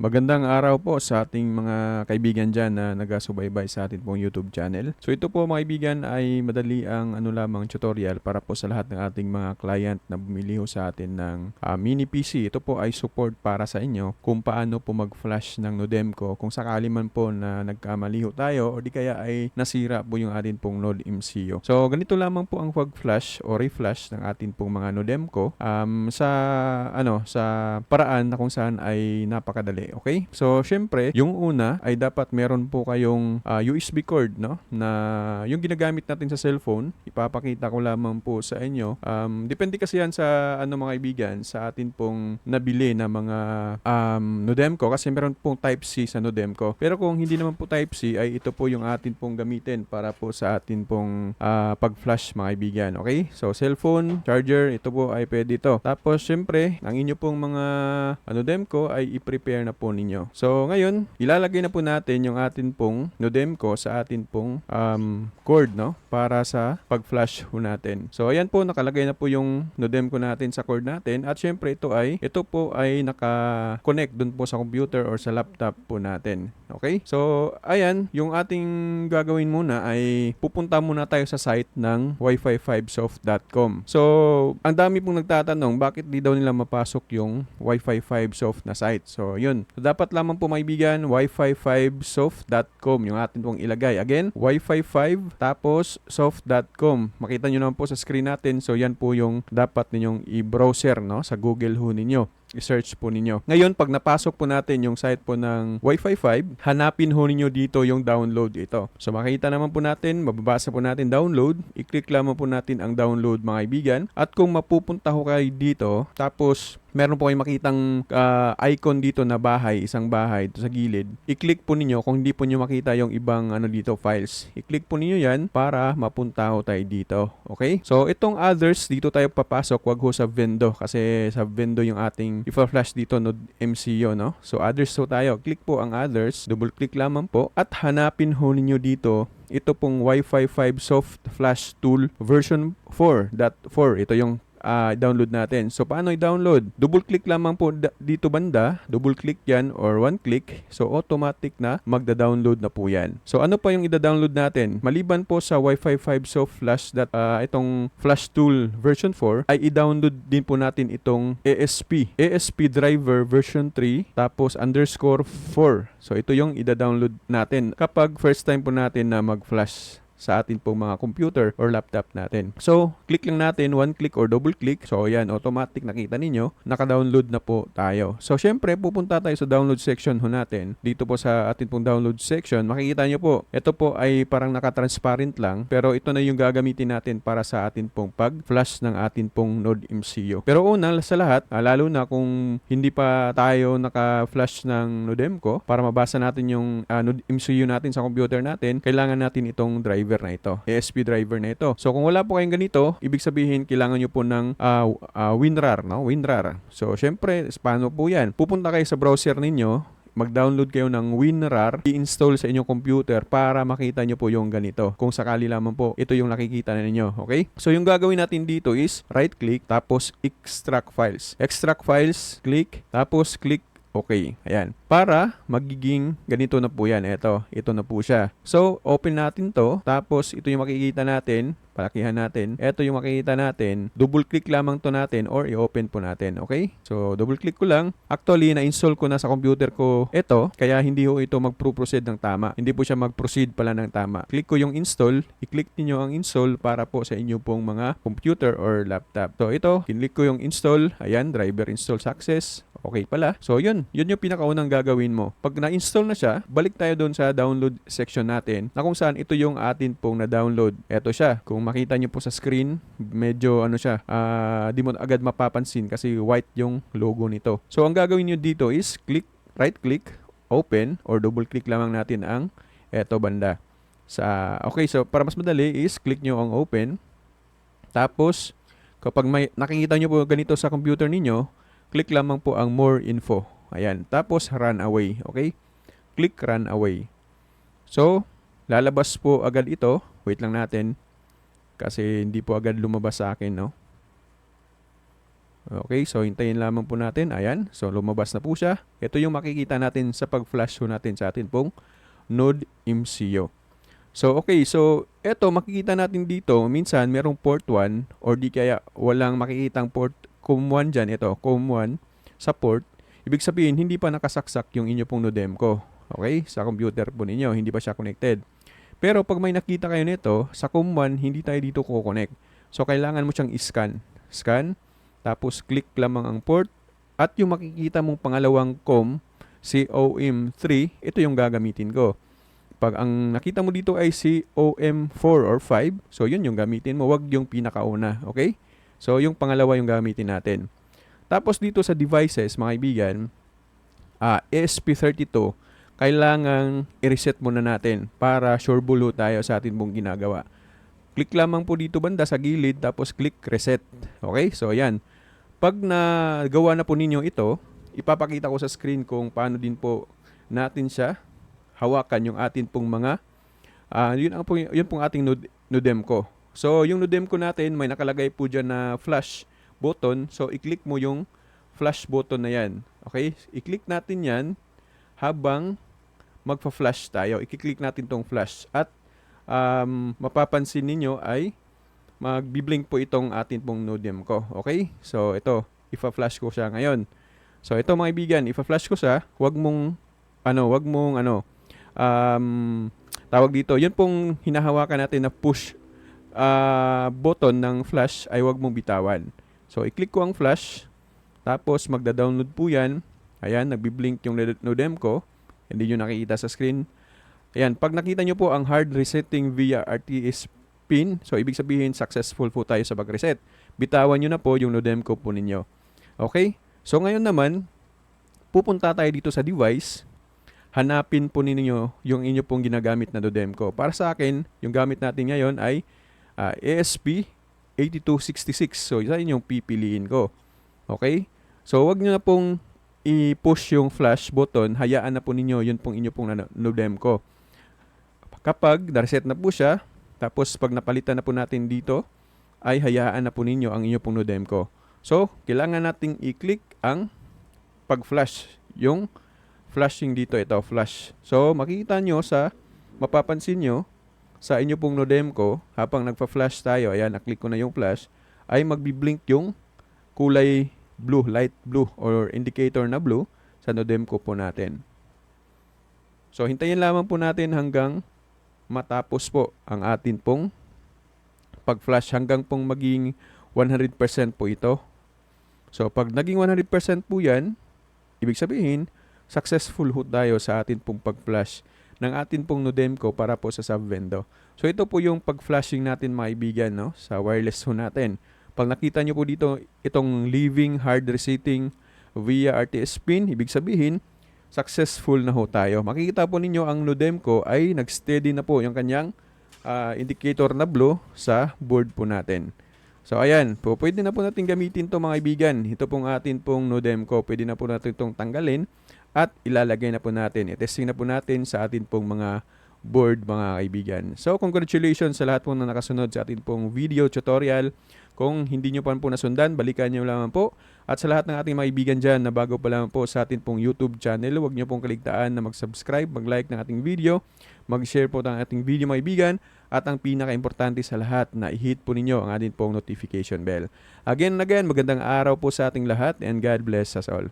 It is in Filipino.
Magandang araw po sa ating mga kaibigan dyan na nagasubaybay sa ating pong YouTube channel. So ito po mga kaibigan ay madali ang lamang tutorial para po sa lahat ng ating mga client na bumili ho sa atin ng mini PC. Ito po ay support para sa inyo kung paano po mag-flash ng Nodemco kung sakali man po na nagkamali ho tayo o di kaya ay nasira po yung ating pong Node MCU. So ganito lamang po ang pag-flash o reflash ng ating pong mga Nodemco sa paraan na kung saan ay napakadali. Okay? So, syempre, yung una ay dapat meron po kayong USB cord, no? Na yung ginagamit natin sa cellphone, ipapakita ko lamang po sa inyo. Depende kasi yan sa mga kaibigan, sa atin pong nabili na mga Nodemco kasi meron pong Type-C sa Nodemco. Pero kung hindi naman po Type-C, ay ito po yung atin pong gamitin para po sa atin pong pag-flash mga kaibigan. Okay? So, cellphone, charger, ito po ay pwede ito. Tapos, syempre, ang inyo pong mga Nodemco ay i-prepare na po ninyo. So, ngayon, ilalagay na po natin yung atin pong Nodemco sa atin pong cord, no? Para sa pag-flash ho natin. So, ayan po, nakalagay na po yung Nodemco natin sa cord natin. At syempre, ito po ay naka-connect dun po sa computer or sa laptop po natin. Okay? So, ayan, yung ating gagawin muna ay pupunta muna tayo sa site ng wifi5soft.com. So, ang dami pong nagtatanong, bakit di daw nila mapasok yung Wi-Fi 5Soft na site? So, yun. So, dapat lamang po maibigan, wifi5soft.com yung atin pong ilagay. Again, wifi5 tapos soft.com. Makita nyo naman po sa screen natin. So, yan po yung dapat ninyong i-browser, no? Sa Google ho ninyo. I-search po ninyo. Ngayon, pag napasok po natin yung site po ng Wi-Fi 5, hanapin ho ninyo dito yung download ito. So, makikita naman po natin, mababasa po natin download. I-click lamang po natin ang download mga kaibigan. At kung mapupunta ho kayo dito, tapos meron po kayong makitang icon dito na bahay, isang bahay dito sa gilid. I-click po ninyo kung hindi po nyo makita yung ibang dito files. I-click po ninyo yan para mapunta ho tayo dito. Okay? So, itong others, dito tayo papasok. Wag ho sa Vendo kasi sa Vendo yung ating i-flash dito Node MCU, no? So, others ho tayo. Click po ang others. Double click lamang po. At hanapin ho ninyo dito ito pong Wi-Fi 5 Soft Flash Tool version 4.4. Ito yung download natin. So, paano i-download? Double click lamang po dito banda. Double click yan or one click. So, automatic na magda-download na po yan. So, ano pa yung i-download natin? Maliban po sa Wi-Fi 5 Soft Flash itong Flash Tool version 4, ay i-download din po natin itong ASP driver version 3 tapos _4. So, ito yung i-download natin kapag first time po natin na mag-flash sa atin pong mga computer or laptop natin. So, click lang natin, one click or double click. So, yan, automatic nakita ninyo, naka-download na po tayo. So, syempre, pupunta tayo sa download section ho natin. Dito po sa atin pong download section, makikita nyo po, ito po ay parang naka-transparent lang, pero ito na yung gagamitin natin para sa atin pong pag-flash ng atin pong Node MCU. Pero una, sa lahat, lalo na kung hindi pa tayo naka-flash ng Nodemco, para mabasa natin yung Node MCU natin sa computer natin, kailangan natin itong driver na ito, ASP driver na ito. So, kung wala po kayong ganito, ibig sabihin, kailangan nyo po ng WinRAR, no? WinRAR. So, syempre, paano po yan? Pupunta kayo sa browser ninyo, mag-download kayo ng WinRAR, i-install sa inyong computer para makita nyo po yung ganito. Kung sakali lamang po, ito yung nakikita na ninyo. Okay? So, yung gagawin natin dito is right-click, tapos extract files. Extract files, click, tapos click okay. Ayan. Para magiging ganito na po yan. Ito na po siya. So, open natin to. Tapos, ito yung makikita natin. Palakihan natin. Ito yung makikita natin. Double click lamang to natin or i-open po natin. Okay? So, double click ko lang. Actually, na-install ko na sa computer ko ito. Kaya hindi ho ito mag-proceed ng tama. Hindi po siya mag-proceed pala ng tama. Click ko yung install. I-click niyo ang install para po sa inyo pong mga computer or laptop. So, ito. Kinlik ko yung install. Ayan. Driver install success. Okay pala. So, yun yung pinakaunang gagawin mo. Pag na-install na siya, balik tayo doon sa download section natin na kung saan ito yung atin pong na-download. Ito siya. Kung makita nyo po sa screen, medyo di mo agad mapapansin kasi white yung logo nito. So, ang gagawin nyo dito is right-click, open, or double-click lamang natin ang eto banda. Okay, so para mas madali is click nyo ang open. Tapos, kapag nakikita nyo po ganito sa computer ninyo, click lamang po ang more info. Ayan. Tapos, run away. Okay? Click run away. So, lalabas po agad ito. Wait lang natin. Kasi hindi po agad lumabas sa akin, no? Okay, so hintayin lamang po natin. Ayan, so lumabas na po siya. Ito yung makikita natin sa pag-flash po natin sa atin pong Node MCU. So okay, so eto makikita natin dito, minsan merong port 1 or di kaya walang makikitang port COM1 dyan. Ito, COM1 sa port. Ibig sabihin, hindi pa nakasaksak yung inyo pong Nodemco. Okay, sa computer po ninyo, hindi pa siya connected. Pero pag may nakita kayo nito, sa COM1, hindi tayo dito kukonect. So kailangan mo siyang i-scan. Scan, tapos click lamang ang port, at yung makikita mong pangalawang COM, si OM3, ito yung gagamitin ko. Pag ang nakita mo dito ay si OM4 or 5, so yun yung gamitin mo, wag yung pinakauna, okay? So yung pangalawa yung gamitin natin. Tapos dito sa devices, mga kaibigan, ESP32, kailangang i-reset muna natin para sure bulo tayo sa atin pong ginagawa. Click lamang po dito banda sa gilid, tapos click reset. Okay, so ayan. Pag nagawa na po ninyo ito, ipapakita ko sa screen kung paano din po natin siya hawakan yung atin pong mga yun pong ating Nodemco. So yung Nodemco natin may nakalagay po dyan na flash button. So i-click mo yung flash button na yan. Okay? I-click natin yan habang magpa-flash tayo. I-click natin tong flash at mapapansin ninyo ay magbi-blink po itong atin pong Nodemco. Okay? So ito, ipa-flash ko siya ngayon. So ito mga kaibigan, ipa-flash ko siya. Wag mong tawag dito, yun pong hinahawakan natin na push button ng flash ay wag mong bitawan. So i-click ko ang flash, tapos magda-download po yan. Ayan, nagbi-blink yung Nodemco. Hindi nyo nakikita sa screen. Ayan, pag nakita nyo po ang hard resetting via RTS pin, so ibig sabihin successful po tayo sa pag-reset. Bitawan nyo na po yung Nodemco po ninyo. Okay? So ngayon naman, pupunta tayo dito sa device. Hanapin po ninyo yung inyo pong ginagamit na Nodemco. Para sa akin, yung gamit natin ngayon ay ESP8266. So, isa yung pipiliin ko. Okay? So, wag nyo na pong i-push yung flash button. Hayaan na po ninyo yun pong inyo pong Nodemco. Kapag na-reset na po siya, tapos pag napalitan na po natin dito, ay hayaan na po ninyo ang inyo pong Nodemco. So, kailangan nating i-click ang pag-flash. Yung flashing dito, ito, flash. So, makikita nyo mapapansin nyo, sa inyo pong Nodemco, habang nagpa-flash tayo, ayan, naklik ko na yung flash, ay magbi-blink yung kulay blue, light blue, or indicator na blue sa Nodemco po natin. So, hintayin lamang po natin hanggang matapos po ang atin pong pag-flash, hanggang pong maging 100% po ito. So, pag naging 100% po yan, ibig sabihin, successful ho tayo sa atin pong pag-flash ng atin pong Nodemco para po sa sub-vendo. So ito po yung pag-flashing natin mga kaibigan, no? Sa wireless ho natin. Pag nakita nyo po dito itong leaving hard resetting via RTS pin, ibig sabihin successful na ho tayo. Makikita po ninyo ang Nodemco ay nag-steady na po yung kanyang indicator na blue sa board po natin. So ayan, pwede na po natin gamitin to mga kaibigan. Ito pong atin pong Nodemco, pwede na po natin itong tanggalin at ilalagay na po natin. I-testing na po natin sa atin pong mga board mga kaibigan. So congratulations sa lahat po na nakasunod sa atin pong video tutorial. Kung hindi nyo pa po nasundan, balikan nyo lamang po. At sa lahat ng ating mga kaibigan dyan na bago pa lamang po sa atin pong YouTube channel, huwag nyo pong kaligtaan na mag-subscribe, mag-like ng ating video, mag-share po ng ating video mga kaibigan, at ang pinaka-importante sa lahat na i-hit po ninyo ang ating pong notification bell. Again and again, magandang araw po sa ating lahat and God bless us all.